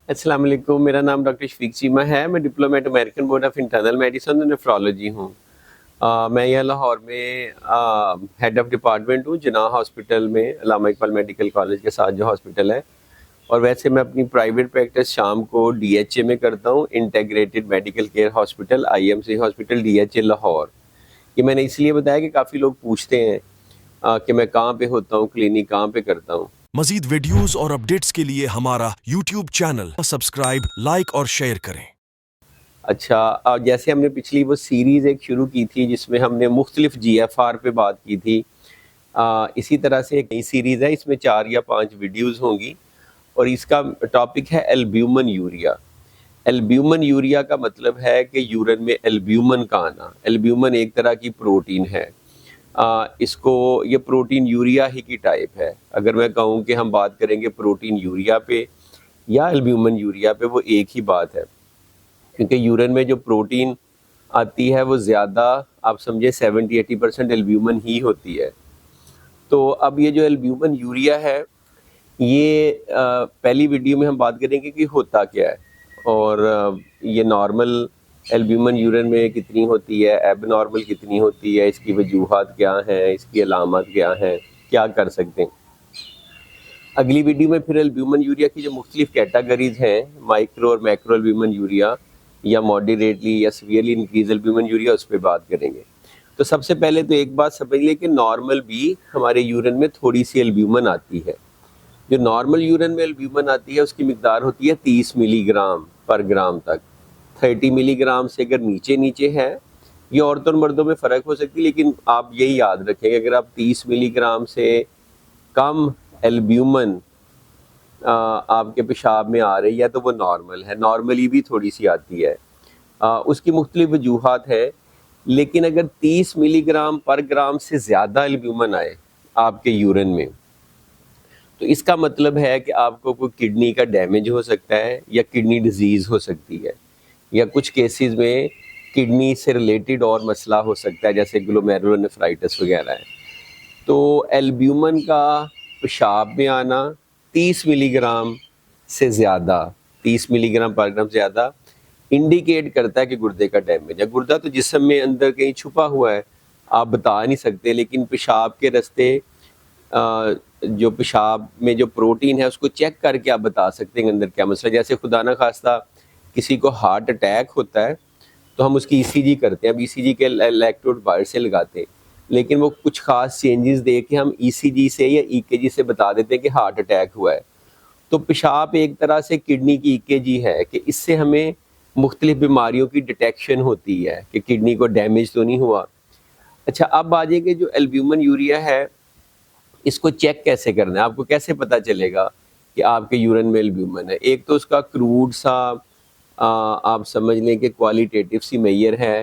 अस्सलाम वालेकुम, मेरा नाम डॉक्टर शफीक चीमा है। मैं diplomat American board of internal medicine और नेफ्रोलॉजी हूँ। मैं यहाँ लाहौर में हेड ऑफ डिपार्टमेंट हूँ जिन्ना हॉस्पिटल में, अल्लामा इकबाल मेडिकल कॉलेज के साथ जो हॉस्पिटल है। और वैसे मैं अपनी प्राइवेट प्रैक्टिस शाम को डीएचए में करता हूँ, integrated medical care hospital, IMC hospital DHA Lahore. ये मैंने इसलिए बताया कि काफ़ी लोग पूछते हैं कि मैं कहाँ पे होता हूँ, क्लिनिक कहाँ पे करता हूँ। मजीद वीडियोस और अपडेट्स के लिए हमारा यूट्यूब चैनल सब्सक्राइब, लाइक और शेयर करें। अच्छा, जैसे हमने पिछली वो सीरीज़ एक शुरू की थी जिसमें हमने मुख्तलिफ जीएफआर पे बात की थी। इसी तरह से एक नई सीरीज़ है, इसमें 4 या 5 वीडियोस होंगी और इसका टॉपिक है एल्ब्यूमिन यूरिया। एल्ब्यूमिन यूरिया का मतलब है कि यूरिन में एल्ब्यूमिन का आना। एल्ब्यूमिन एक तरह की प्रोटीन है। इसको ये प्रोटीन यूरिया ही की टाइप है। अगर मैं कहूँ कि हम बात करेंगे प्रोटीन यूरिया पे या एल्ब्यूमिन यूरिया पे, वो एक ही बात है, क्योंकि यूरिन में जो प्रोटीन आती है वो ज़्यादा, आप समझे 70-80% एल्ब्यूमिन ही होती है। तो अब ये जो एल्ब्यूमिन यूरिया है, ये पहली वीडियो में हम बात करेंगे कि होता क्या है और ये नॉर्मल एल्ब्यूमिन यूरिन में कितनी होती है, एबनॉर्मल कितनी होती है, इसकी वजूहात क्या हैं, इसकी अलामत क्या हैं, क्या कर सकते हैं। अगली वीडियो में फिर एल्ब्यूमिन यूरिया की जो मुख्तलिफ कैटेगरीज हैं, माइक्रो और मैक्रो एल्ब्यूमिन यूरिया या मॉडरेटली या सीवियरली इंक्रीज एल्ब्यूमिन यूरिया, उस पर बात करेंगे। तो सबसे पहले तो एक बात समझ लें कि नॉर्मल भी हमारे यूरिन में थोड़ी सी एल्ब्यूमिन आती है। जो नॉर्मल यूरिन में एल्ब्यूमिन आती है उसकी मिकदार होती है 30 मिलीग्राम पर ग्राम तक। 30 मिलीग्राम से अगर नीचे नीचे है, ये औरतों और मर्दों में फ़र्क हो सकती है, लेकिन आप यही याद रखें कि अगर आप 30 मिलीग्राम से कम एल्ब्यूमिन आपके पेशाब में आ रही है तो वो नॉर्मल है। नॉर्मली भी थोड़ी सी आती है, उसकी मुख्तलिफ वजूहात है। लेकिन अगर 30 मिलीग्राम पर ग्राम से ज़्यादा एल्ब्यूमिन आए आपके यूरिन में, तो इसका मतलब है कि आपको कोई किडनी का डैमेज हो सकता है या किडनी डिजीज़ हो सकती है, या कुछ केसेस में किडनी से रिलेटेड और मसला हो सकता है, जैसे ग्लोमेरुलोनेफ्राइटिस वगैरह है। तो एल्ब्यूमिन का पेशाब में आना 30 मिलीग्राम से ज़्यादा, 30 मिलीग्राम पर ग्राम ज़्यादा इंडिकेट करता है कि गुर्दे का डैमेज है। गुर्दा तो जिस्म में अंदर कहीं छुपा हुआ है, आप बता नहीं सकते, लेकिन पेशाब के रास्ते जो पेशाब में जो प्रोटीन है उसको चेक करके आप बता सकते हैं अंदर क्या मसला। जैसे खुदा ना खास्ता किसी को हार्ट अटैक होता है तो हम उसकी ईसीजी करते हैं, अब ईसीजी के इलेक्ट्रोड बाहर से लगाते हैं, लेकिन वो कुछ खास चेंजेस दे के हम ईसीजी से या ईकेजी से बता देते हैं कि हार्ट अटैक हुआ है। तो पेशाब एक तरह से किडनी की ईकेजी है कि इससे हमें मुख्तलिफ बीमारियों की डिटेक्शन होती है कि किडनी को डैमेज तो नहीं हुआ। अच्छा, अब आ जाएंगे जो एल्ब्यूमिन यूरिया है, इसको चेक कैसे करना है, आपको कैसे पता चलेगा कि आपके यूरिन में एल्ब्यूमिन है। एक तो उसका क्रूड सा आप समझ लें कि क्वालिटेटिव सी मेजर है,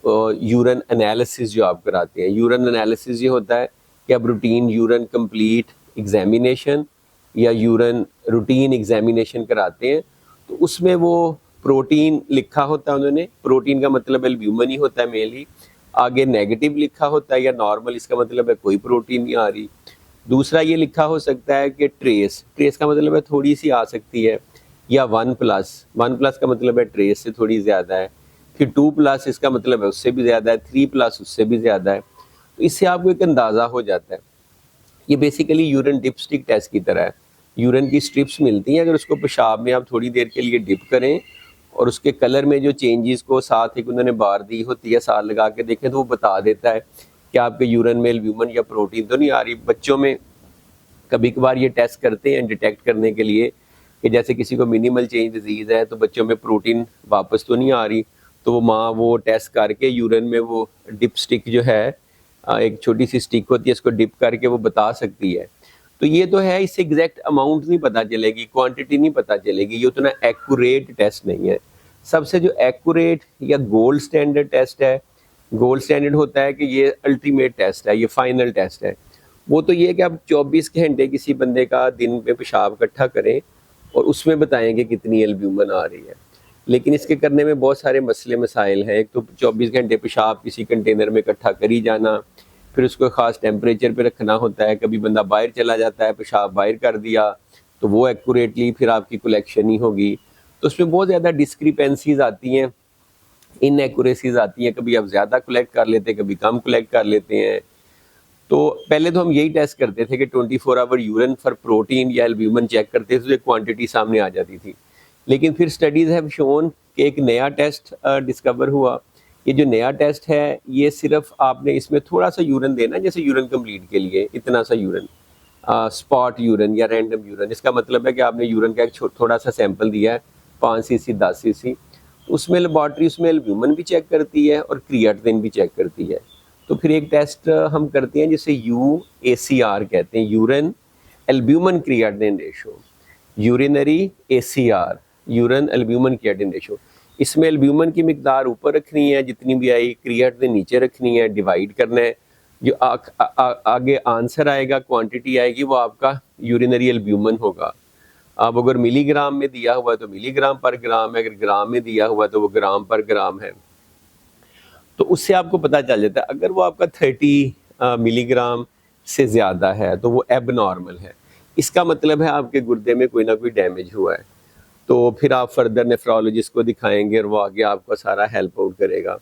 यूरिन एनालिसिस जो आप कराते हैं। यूरिन एनालिसिस ये होता है कि आप रूटीन यूरिन कंप्लीट एग्जामिनेशन या यूरिन रूटीन एग्जामिनेशन कराते हैं, तो उसमें वो प्रोटीन लिखा होता है उन्होंने, प्रोटीन का मतलब एल्ब्यूमिन ही होता है मेनली, आगे नेगेटिव लिखा होता है या नॉर्मल, इसका मतलब है कोई प्रोटीन नहीं आ रही। दूसरा ये लिखा हो सकता है कि ट्रेस, ट्रेस का मतलब है थोड़ी सी आ सकती है, या 1+, 1+ का मतलब है ट्रेस से थोड़ी ज़्यादा है, फिर 2+, इसका मतलब है उससे भी ज़्यादा है, 3+, उससे भी ज़्यादा है। तो इससे आपको एक अंदाज़ा हो जाता है। ये बेसिकली यूरिन डिपस्टिक टेस्ट की तरह है। यूरिन की स्ट्रिप्स मिलती हैं, अगर उसको पेशाब में आप थोड़ी देर के लिए डिप करें और उसके कलर में जो चेंजेस को साथ एक उन्होंने बार दी होती है, साथ लगा के देखें तो वो बता देता है कि आपके यूरिन में एल्ब्यूमिन या प्रोटीन तो नहीं आ रही। बच्चों में कभी कभार ये टेस्ट करते हैं डिटेक्ट करने के लिए कि जैसे किसी को मिनिमल चेंज डिजीज़ है तो बच्चों में प्रोटीन वापस तो नहीं आ रही, तो वो माँ वो टेस्ट करके यूरिन में वो डिप स्टिक जो है, एक छोटी सी स्टिक होती है, इसको डिप करके वो बता सकती है। तो ये तो है, इससे एग्जैक्ट अमाउंट नहीं पता चलेगी, क्वांटिटी नहीं पता चलेगी, ये उतना एक्यूरेट टेस्ट नहीं है। सबसे जो एक्यूरेट या गोल्ड स्टैंडर्ड टेस्ट है, गोल्ड स्टैंडर्ड होता है कि ये अल्टीमेट टेस्ट है, ये फाइनल टेस्ट है, वो तो ये कि आप 24 घंटे किसी बंदे का दिन में पेशाब इकट्ठा करें और उसमें बताएंगे कितनी एल्ब्यूमिन आ रही है। लेकिन इसके करने में बहुत सारे मसले मसाइल हैं। एक तो 24 घंटे पेशाब किसी कंटेनर में इकट्ठा करी जाना, फिर उसको ख़ास टेम्परेचर पे रखना होता है, कभी बंदा बाहर चला जाता है, पेशाब बाहर कर दिया तो वो एक्यूरेटली फिर आपकी कलेक्शन नहीं होगी। तो उसमें बहुत ज़्यादा डिस्क्रिपेंसीज आती हैं, इनएक्यूरेसीज आती हैं, कभी आप ज़्यादा कलेक्ट कर लेते हैं, कभी कम कलेक्ट कर लेते हैं। तो पहले तो हम यही टेस्ट करते थे कि 24 आवर यूरिन फॉर प्रोटीन या एल्ब्यूमिन चेक करते थे, तो एक क्वांटिटी सामने आ जाती थी। लेकिन फिर स्टडीज़ हैव शोन कि एक नया टेस्ट डिस्कवर हुआ। ये जो नया टेस्ट है, ये सिर्फ आपने इसमें थोड़ा सा यूरिन देना है, जैसे यूरिन कंप्लीट के लिए इतना सा यूरिन, स्पॉट यूरिन या रैंडम यूरिन। इसका मतलब है कि आपने यूरिन का एक थोड़ा सा सैंपल दिया है, 5 सीसी 10 सीसी, उसमें लेबॉर्ट्री उसमें एल्ब्यूमिन भी चेक करती है और क्रिएटिनिन भी चेक करती है। तो फिर एक टेस्ट हम करते हैं जिसे UACR कहते हैं, urine albumin creatinine ratio, urinary ACR, urine albumin creatinine ratio. इसमें एल्ब्यूमिन की मिकदार ऊपर रखनी है जितनी भी आई, क्रिएटिनिन नीचे रखनी है, डिवाइड करना है। जो आगे आंसर आएगा, क्वांटिटी आएगी, वो आपका यूरिनरी एल्ब्यूमिन होगा। अब अगर मिलीग्राम में दिया हुआ है तो मिलीग्राम पर ग्राम है, अगर ग्राम में दिया हुआ है तो वो ग्राम पर ग्राम है। तो उससे आपको पता चल जाता है। अगर वो आपका 30 मिलीग्राम से ज़्यादा है तो वो एबनॉर्मल है, इसका मतलब है आपके गुर्दे में कोई ना कोई डैमेज हुआ है। तो फिर आप फर्दर नेफ्रोलॉजिस्ट को दिखाएंगे और वो आगे आपको सारा हेल्प आउट करेगा।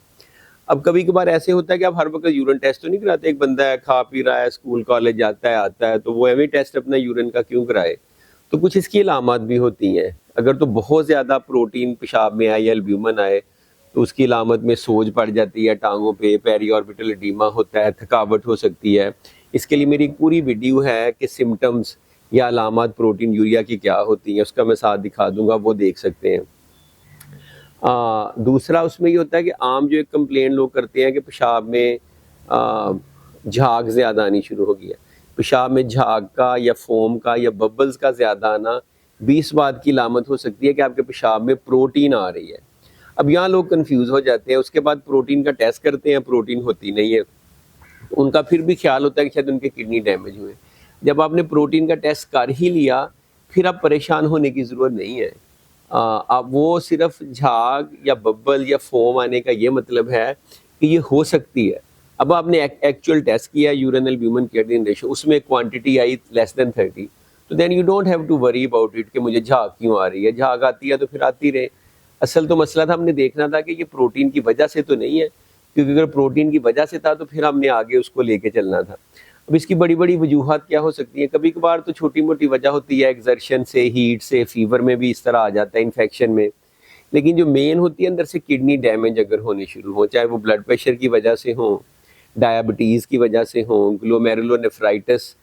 अब कभी कभार ऐसे होता है कि आप हर वक्त यूरिन टेस्ट तो नहीं कराते। एक बंदा है, खा पी रहा है, स्कूल कॉलेज जाता है, आता है, तो वो एवं टेस्ट अपना यूरिन का क्यों कराए। तो कुछ इसकी अलामत भी होती हैं। अगर तो बहुत ज़्यादा प्रोटीन पेशाब में आए या एल्ब्यूमिन आए तो उसकी अलामत में सोज पड़ जाती है टांगों पे, पेरी ऑर्बिटल एडीमा होता है, थकावट हो सकती है। इसके लिए मेरी एक पूरी वीडियो है कि सिम्टम्स या अलामत प्रोटीन यूरिया की क्या होती हैं, उसका मैं साथ दिखा दूंगा, वो देख सकते हैं। दूसरा उसमें ये होता है कि आम जो एक कंप्लेन लोग करते हैं कि पेशाब में झाग ज़्यादा आनी शुरू हो गई है। पेशाब में झाग का या फोम का या बबल्स का ज़्यादा आना 20 बात की अलामत हो सकती है कि आपके पेशाब में प्रोटीन आ रही है। अब यहाँ लोग कंफ्यूज हो जाते हैं। उसके बाद प्रोटीन का टेस्ट करते हैं, प्रोटीन होती नहीं है। उनका फिर भी ख्याल होता है कि शायद उनके किडनी डैमेज हुए। जब आपने प्रोटीन का टेस्ट कर ही लिया, फिर आप परेशान होने की ज़रूरत नहीं है। अब वो सिर्फ झाग या बब्बल या फोम आने का ये मतलब है कि ये हो सकती है। अब आपने एक्चुअल टेस्ट किया यूरिन एल्ब्यूमिन क्रिएटिनिन रेशो, उसमें क्वांटिटी आई लेस देन 30, तो then you don't have to worry about it कि मुझे झाग क्यों आ रही है। झाग आती है तो फिर आती रहे। असल तो मसला था, हमने देखना था कि ये प्रोटीन की वजह से तो नहीं है, क्योंकि अगर प्रोटीन की वजह से था तो फिर हमने आगे उसको लेके चलना था। अब इसकी बड़ी बड़ी वजूहत क्या हो सकती हैं। कभी कभार तो छोटी मोटी वजह होती है, एक्सर्शन से, हीट से, फीवर में भी इस तरह आ जाता है, इन्फेक्शन में। लेकिन जो मेन होती है अंदर से किडनी डैमेज अगर होने शुरू हो, चाहे वो ब्लड प्रेशर की वजह से हो, डायबिटीज़ की वजह से हो, glomerulonephritis,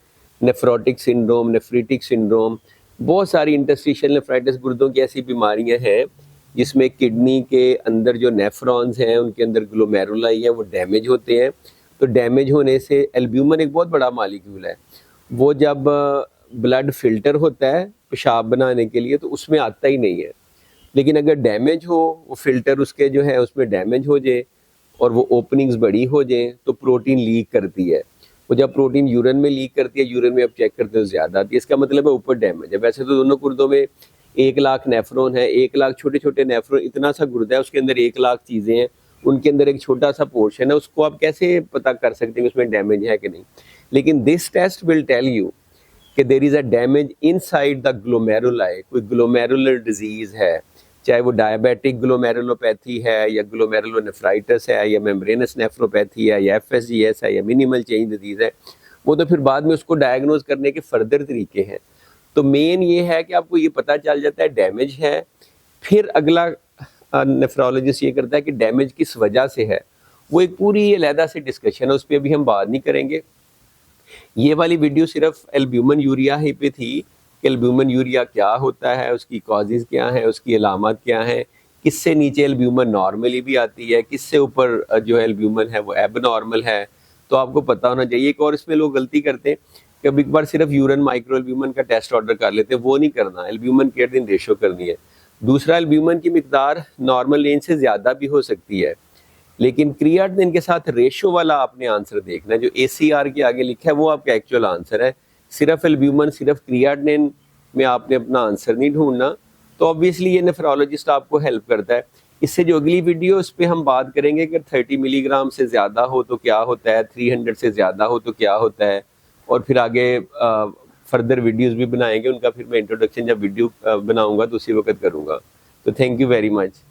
nephrotic syndrome, nephritic syndrome, बहुत सारी इंटरस्टिशियल नेफ्राइटिस, गुर्दों की ऐसी बीमारियां हैं जिसमें किडनी के अंदर जो नेफ्रॉन्स हैं उनके अंदर ग्लोमेरुलाई है वो डैमेज होते हैं। तो डैमेज होने से एल्ब्यूमिन एक बहुत बड़ा मॉलिक्यूल है, वो जब ब्लड फिल्टर होता है पेशाब बनाने के लिए तो उसमें आता ही नहीं है। लेकिन अगर डैमेज हो, वो फिल्टर उसके जो है उसमें डैमेज हो जाए और वो ओपनिंग्स बड़ी हो जाए तो प्रोटीन लीक करती है। वो जब प्रोटीन यूरिन में लीक करती है, यूरिन में आप चेक करते हो ज़्यादा आती है, इसका मतलब है ऊपर डैमेज है। वैसे तो दोनों गुर्दों में 1 लाख नेफ्रॉन है, 1 लाख छोटे छोटे नेफ्रॉन, इतना सा गुर्दा है, उसके अंदर 1 लाख चीज़ें हैं, उनके अंदर एक छोटा सा पोर्शन है, उसको आप कैसे पता कर सकते हैं कि उसमें डैमेज है कि नहीं। लेकिन this test will tell you कि there is a damage inside the glomeruli, कोई ग्लोमेरुलर डिजीज़ है, चाहे वो डायबिटिक ग्लोमेरुलोपैथी है या ग्लोमेरुलोनेफ्राइटिस है या मेम्ब्रेनस नेफ्रोपैथी है या FSGS है या मिनिमल चेंज डिजीज़ है। वो तो फिर बाद में उसको डायग्नोज करने के फर्दर तरीके हैं। तो मेन ये है कि आपको ये पता चल जाता है डैमेज है। फिर अगला नेफ्रोलॉजिस्ट ये करता है कि डैमेज किस वजह से है। वो एक पूरी अलहदा से डिस्कशन है, उस पर अभी हम बात नहीं करेंगे। ये वाली वीडियो सिर्फ एल्ब्यूमिन यूरिया ही पे थी कि एल्ब्यूमिन यूरिया क्या होता है, उसकी कॉजेज़ क्या हैं, उसकी अलामत क्या हैं, किससे नीचे एल्ब्यूमिन नॉर्मली भी आती है, किससे ऊपर जो एल्ब्यूमिन है वो एबनॉर्मल है। तो आपको पता होना चाहिए। एक और इसमें लोग गलती करते हैं, कभी एक बार सिर्फ यूरिन माइक्रो एल्ब्यूमिन का टेस्ट ऑर्डर कर लेते हैं, वो नहीं करना, एल्ब्यूमिन क्रिएटिनिन रेशो करनी है। दूसरा, एल्ब्यूमिन की मिकदार नॉर्मल रेंज से ज़्यादा भी हो सकती है, लेकिन क्रिएटिनिन के साथ रेशो वाला आपने आंसर देखना है। जो ACR के आगे लिखा है वो आपका एक्चुअल आंसर है। सिर्फ एल्ब्यूमिन, सिर्फ क्रिएटिनिन में आपने अपना आंसर नहीं ढूंढना। तो ऑब्वियसली ये नेफ्रोलॉजिस्ट आपको हेल्प करता है। इससे जो अगली वीडियो उस पर हम बात करेंगे कि 30 मिलीग्राम से ज़्यादा हो तो क्या होता है, 300 से ज़्यादा हो तो क्या होता है, और फिर आगे फर्दर वीडियोस भी बनाएंगे। उनका फिर मैं इंट्रोडक्शन जब वीडियो बनाऊंगा तो उसी वक्त करूंगा। तो थैंक यू वेरी मच।